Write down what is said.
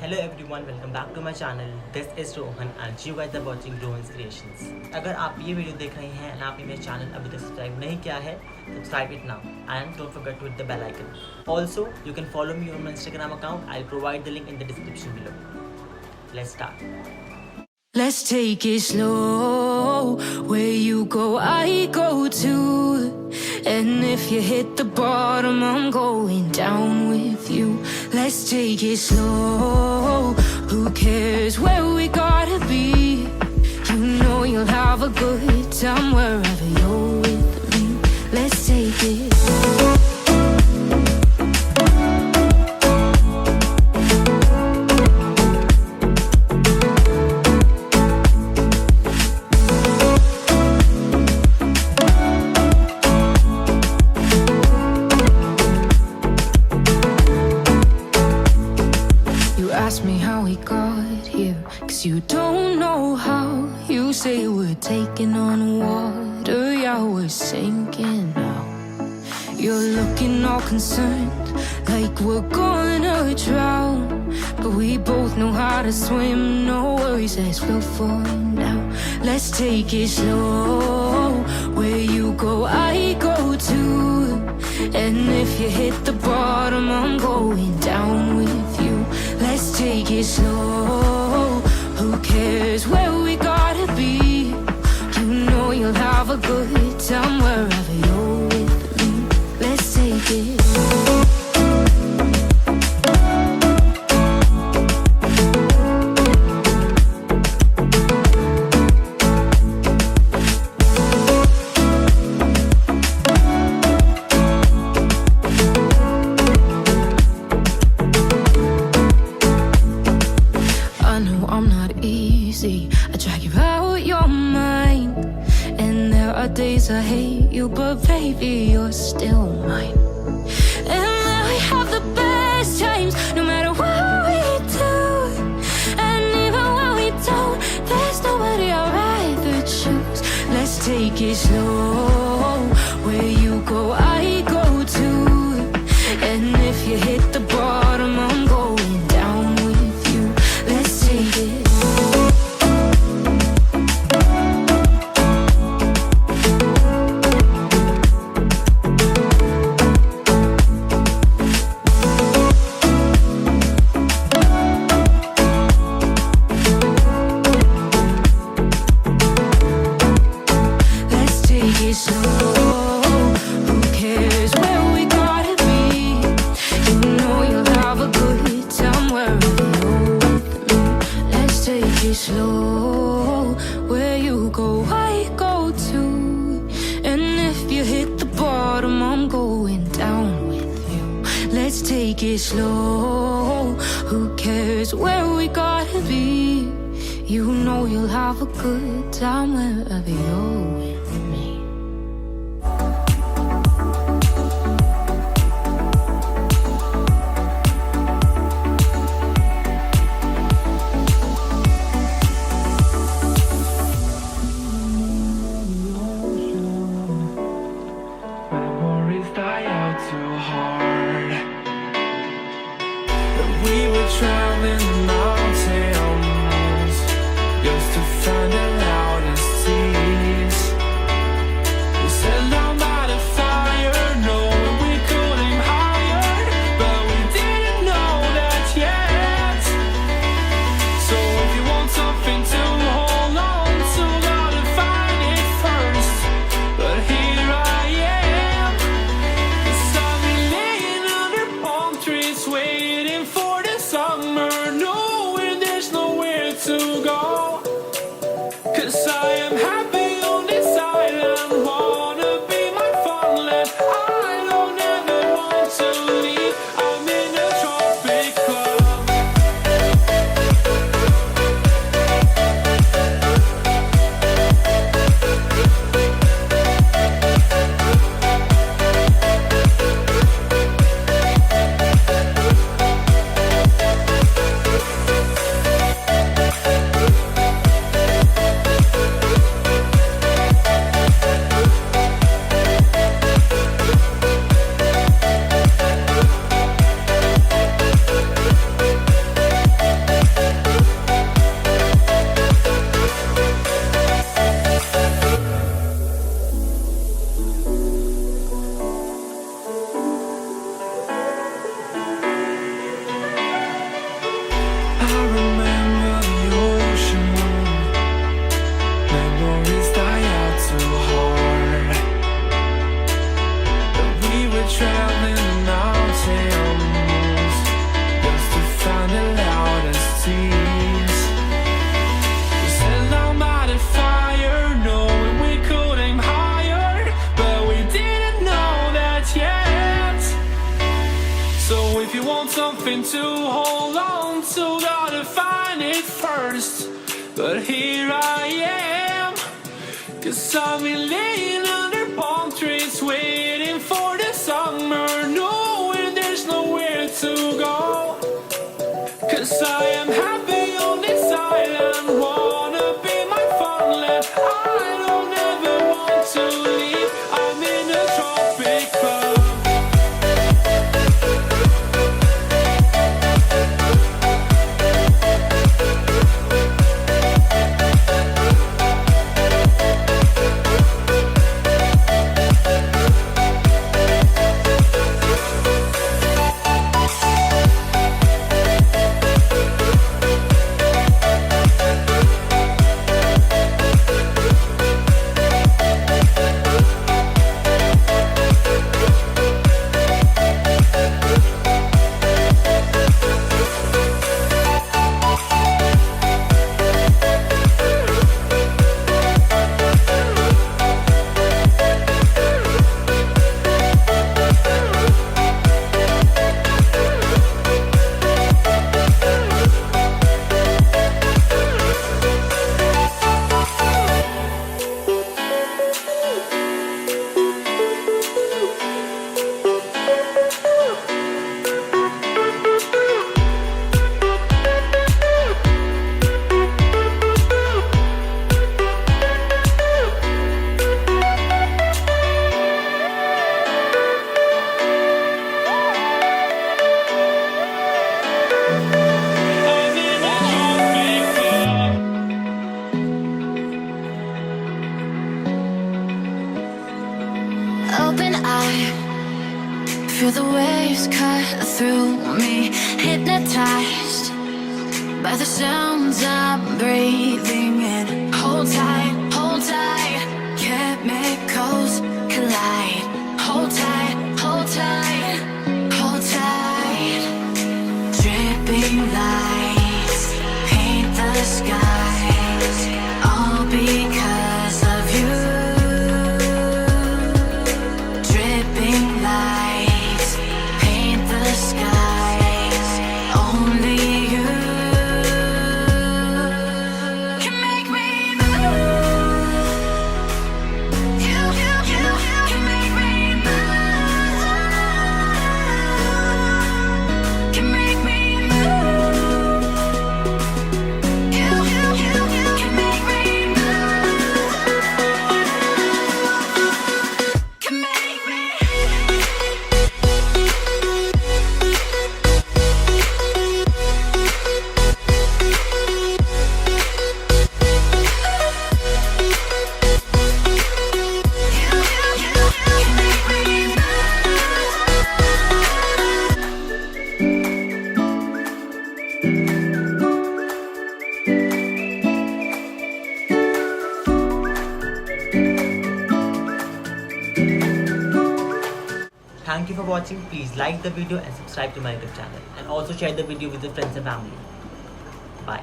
Hello everyone, welcome back to my channel. This is Rohan and you guys are watching Rohan's Creations. अगर आप ये video देख रहे हैं और आपने मेरे चैनल अभी तक सब्सक्राइब नहीं किया है, subscribe it now and don't forget to hit the bell icon. Also, you can follow me on my Instagram account. I'll provide the link in the description below. Let's start. Let's take it slow. Where you go, I go too. And if you hit the bottom, I'm going down with you. Let's take it slow. Who cares where we gotta be? You know you'll have a good time wherever you're with me. Let's take it slow. Ask me how we got here, 'cause you don't know how. You say we're taking on water, yeah, we're sinking now. You're looking all concerned, like we're gonna drown. But we both know how to swim, no worries as we'll fall now. Let's take it slow. Where you go, I go too. And if you hit the bottom, I'm going down with you. Let's take it slow. Who cares where we gotta be? You know you'll have a good time wherever you're with me. Let's take it slow. I drag you out your mind, and there are days I hate you, but baby, you're still mine. And then we have the best times, no matter what we do. And even when we don't, there's nobody I'd rather choose. Let's take it slow. Where you go, I go too. And if you hit the bottom, I'm going down with you. Let's take it. Slow, where you go, I go too. And if you hit the bottom, I'm going down with you. Let's take it slow. Who cares where we gotta be? You know you'll have a good time wherever you're with me. We were traveling mountains just to find the loudest seas. We said down by the fire, knowing we could aim higher, but we didn't know that yet. So if you want something to hold on to, gotta find it first. But here I am, 'cause I've been laying under palm trees waiting for the summer. to hold on to, gotta find it first. But here I am, 'cause I've been laying under palm trees, waiting for the summer, knowing there's nowhere to go. 'Cause I am happy on this island, wanna be my funland. I don't ever want to leave, I'm in a tropic club. Open eye, feel the waves cut through me, hypnotized by the sounds I'm breathing in. Hold tight, chemicals collide. Hold tight, hold tight, hold tight. Dripping lights paint the skies, all because of you. Dripping lights paint the skies, only you can make me move. You can make me move. Can make me move. You can make me move. Can make me. Thank you for watching. Please like the video and subscribe to my YouTube channel, and also share the video with your friends and family. Bye.